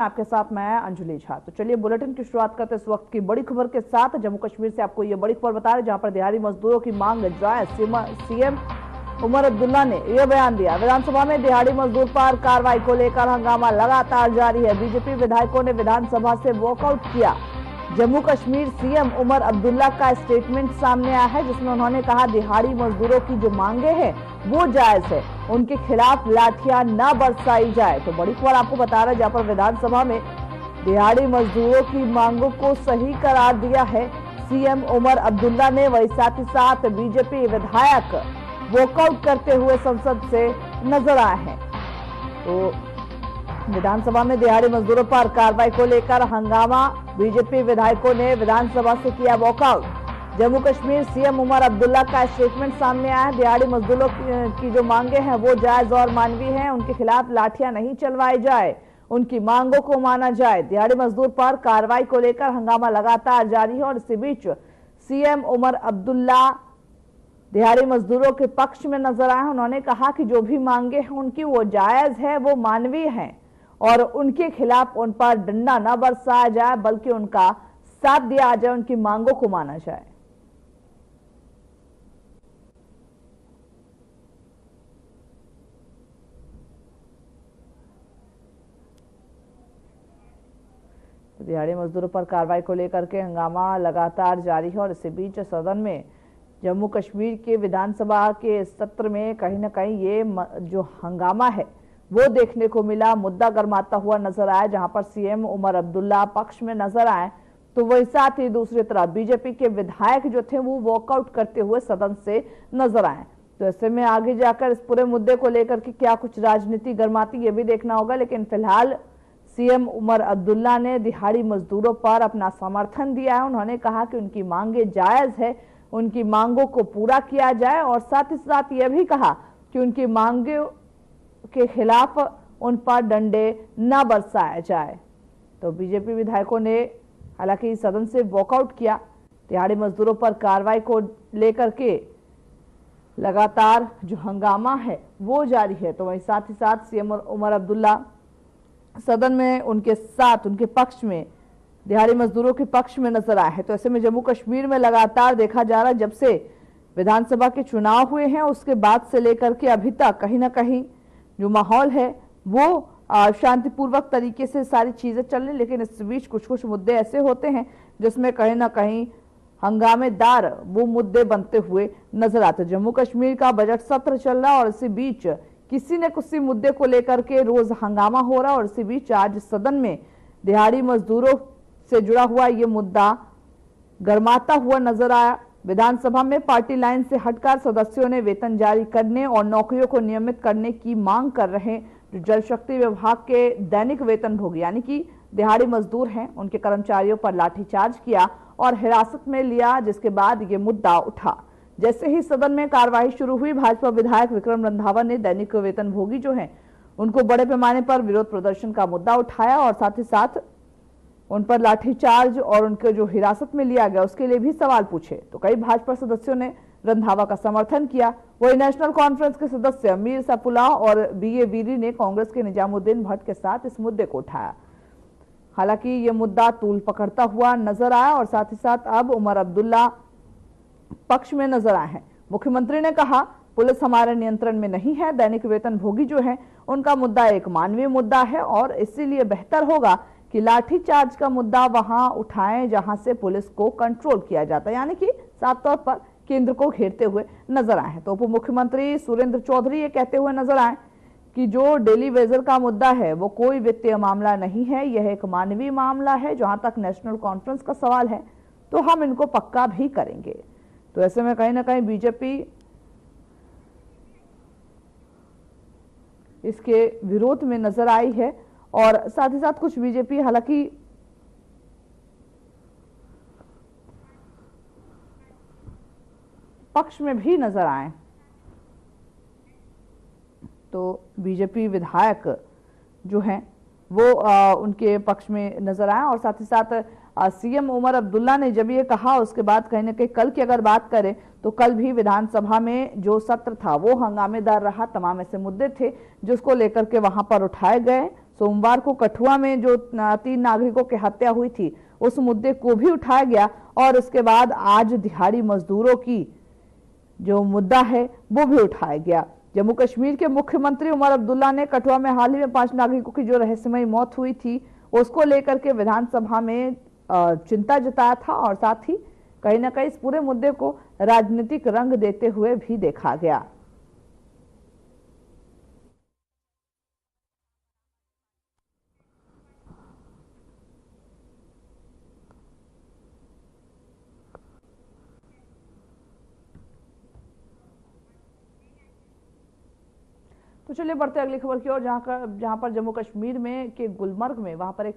आपके साथ मैं अंजलि झा। तो चलिए बुलेटिन की शुरुआत करते इस वक्त की बड़ी खबर के साथ। जम्मू कश्मीर से आपको ये बड़ी खबर बता रहे, जहां पर दिहाड़ी मजदूरों की मांग जाए। सीएम उमर अब्दुल्ला ने यह बयान दिया। विधानसभा में दिहाड़ी मजदूर पर कार्रवाई को लेकर हंगामा लगातार जारी है। बीजेपी विधायकों ने विधानसभा से वॉकआउट किया। जम्मू कश्मीर सीएम उमर अब्दुल्ला का स्टेटमेंट सामने आया है, जिसमें उन्होंने कहा दिहाड़ी मजदूरों की जो मांगे हैं वो जायज है, उनके खिलाफ लाठियां न बरसाई जाए। तो बड़ी खबर आपको बता रहे हैं, जहां पर विधानसभा में दिहाड़ी मजदूरों की मांगों को सही करार दिया है सीएम उमर अब्दुल्ला ने। वही साथ ही साथ बीजेपी विधायक वॉकआउट करते हुए संसद से नजर आए हैं। तो विधानसभा में दिहाड़ी मजदूरों पर कार्रवाई को लेकर हंगामा, बीजेपी विधायकों ने विधानसभा से किया वॉकआउट। जम्मू कश्मीर सीएम उमर अब्दुल्ला का स्टेटमेंट सामने आया है। दिहाड़ी मजदूरों की जो मांगे हैं वो जायज और मानवीय हैं, उनके खिलाफ लाठियां नहीं चलवाई जाए, उनकी मांगों को माना जाए। दिहाड़ी मजदूर पर कार्रवाई को लेकर हंगामा लगातार जारी है और इसी बीच सीएम उमर अब्दुल्ला दिहाड़ी मजदूरों के पक्ष में नजर आए। उन्होंने कहा कि जो भी मांगे हैं उनकी वो जायज है, वो मानवीय हैं और उनके खिलाफ उन पर डंडा न बरसाया जाए, बल्कि उनका साथ दिया जाए, उनकी मांगों को माना जाए। दिहाड़ी मजदूरों पर कार्रवाई को लेकर के हंगामा लगातार जारी है और इसी बीच सदन में जम्मू कश्मीर के विधानसभा के सत्र में कहीं ना कहीं ये जो हंगामा है वो देखने को मिला। मुद्दा गर्माता हुआ नजर आया, जहां पर सीएम उमर अब्दुल्ला पक्ष में नजर आए, तो वही साथ ही दूसरी तरफ बीजेपी के विधायक जो थे वो वॉकआउट करते हुए सदन से नजर आए। तो ऐसे में आगे जाकर इस पूरे मुद्दे को लेकर के क्या कुछ राजनीति गर्माती ये भी देखना होगा, लेकिन फिलहाल सीएम उमर अब्दुल्ला ने दिहाड़ी मजदूरों पर अपना समर्थन दिया है। उन्होंने कहा कि उनकी मांगे जायज है, उनकी मांगों को पूरा किया जाए और साथ ही साथ यह भी कहा कि उनकी मांगे के खिलाफ उन पर डंडे न बरसाया जाए। तो बीजेपी विधायकों ने हालांकि सदन से वॉकआउट किया। दिहाड़ी मजदूरों पर कार्रवाई को लेकर के लगातार जो हंगामा है वो जारी है। तो वहीं साथ ही साथ सीएम उमर अब्दुल्ला सदन में उनके साथ, उनके पक्ष में, दिहाड़ी मजदूरों के पक्ष में नजर आए हैं। तो ऐसे में जम्मू कश्मीर में लगातार देखा जा रहा है, जब से विधानसभा के चुनाव हुए हैं उसके बाद से लेकर के अभी तक कहीं ना कहीं जो माहौल है वो शांतिपूर्वक तरीके से सारी चीजें चल रही, लेकिन इस बीच कुछ कुछ मुद्दे ऐसे होते हैं जिसमें कहीं ना कहीं हंगामेदार वो मुद्दे बनते हुए नजर आते। जम्मू कश्मीर का बजट सत्र चल रहा और इसी बीच किसी न किसी मुद्दे को लेकर के रोज हंगामा हो रहा और इसी बीच आज सदन में दिहाड़ी मजदूरों से जुड़ा हुआ ये मुद्दा गर्माता हुआ नजर आया। विधानसभा में पार्टी लाइन से हटकर सदस्यों ने वेतन जारी करने और नौकरियों को नियमित करने की मांग कर रहे जो जल शक्ति विभाग के दैनिक वेतनभोगी यानी कि दिहाड़ी मजदूर हैं, उनके कर्मचारियों पर लाठीचार्ज किया और हिरासत में लिया, जिसके बाद ये मुद्दा उठा। जैसे ही सदन में कार्यवाही शुरू हुई, भाजपा विधायक विक्रम रंधावा ने दैनिक वेतनभोगी जो हैं उनको बड़े पैमाने पर विरोध प्रदर्शन का मुद्दा उठाया और साथ ही साथ उन पर लाठीचार्ज और उनके जो हिरासत में लिया गया उसके लिए भी सवाल पूछे। तो कई भाजपा सदस्यों ने रंधावा का समर्थन किया। वही नेशनल कॉन्फ्रेंस के सदस्य मीर सपुला और बीए वीरी ने कांग्रेस के निजामुद्दीन भट्ट के साथ इस मुद्दे को उठाया। हालांकि ये मुद्दा तूल पकड़ता हुआ नजर आया और साथ ही साथ अब उमर अब्दुल्ला पक्ष में नजर आए हैं। मुख्यमंत्री ने कहा पुलिस हमारे नियंत्रण में नहीं है, दैनिक वेतनभोगी जो है उनका मुद्दा एक मानवीय मुद्दा है और इसीलिए बेहतर होगा कि लाठीचार्ज का मुद्दा वहां उठाएं जहां से पुलिस को कंट्रोल किया जाता है, यानी कि साफ तौर पर केंद्र को घेरते हुए नजर आए हैं। तो उप मुख्यमंत्री सुरेंद्र चौधरी ये कहते हुए नजर आए कि जो डेली वेजर का मुद्दा है वो कोई वित्तीय मामला नहीं है, यह एक मानवीय मामला है। जहां तक नेशनल कॉन्फ्रेंस का सवाल है तो हम इनको पक्का भी करेंगे। तो ऐसे में कहीं ना कहीं बीजेपी इसके विरोध में नजर आई है और साथ ही साथ कुछ बीजेपी हालांकि पक्ष में भी नजर आए। तो बीजेपी विधायक जो हैं वो उनके पक्ष में नजर आए और साथ ही साथ सीएम उमर अब्दुल्ला ने जब ये कहा उसके बाद कहीं ना कहीं कल की अगर बात करें तो कल भी विधानसभा में जो सत्र था वो हंगामेदार रहा। तमाम ऐसे मुद्दे थे जिसको लेकर के वहां पर उठाए गए। सोमवार को कठुआ में जो 3 नागरिकों की हत्या हुई थी उस मुद्दे को भी उठाया गया और उसके बाद आज दिहाड़ी मजदूरों की जो मुद्दा है वो भी उठाया गया। जम्मू कश्मीर के मुख्यमंत्री उमर अब्दुल्ला ने कठुआ में हाल ही में 5 नागरिकों की जो रहस्यमयी मौत हुई थी उसको लेकर के विधानसभा में चिंता जताया था और साथ ही कहीं ना कहीं इस पूरे मुद्दे को राजनीतिक रंग देते हुए भी देखा गया। तो चलिए बढ़ते अगली खबर की ओर, जहां पर जम्मू कश्मीर में के गुलमर्ग में वहां पर एक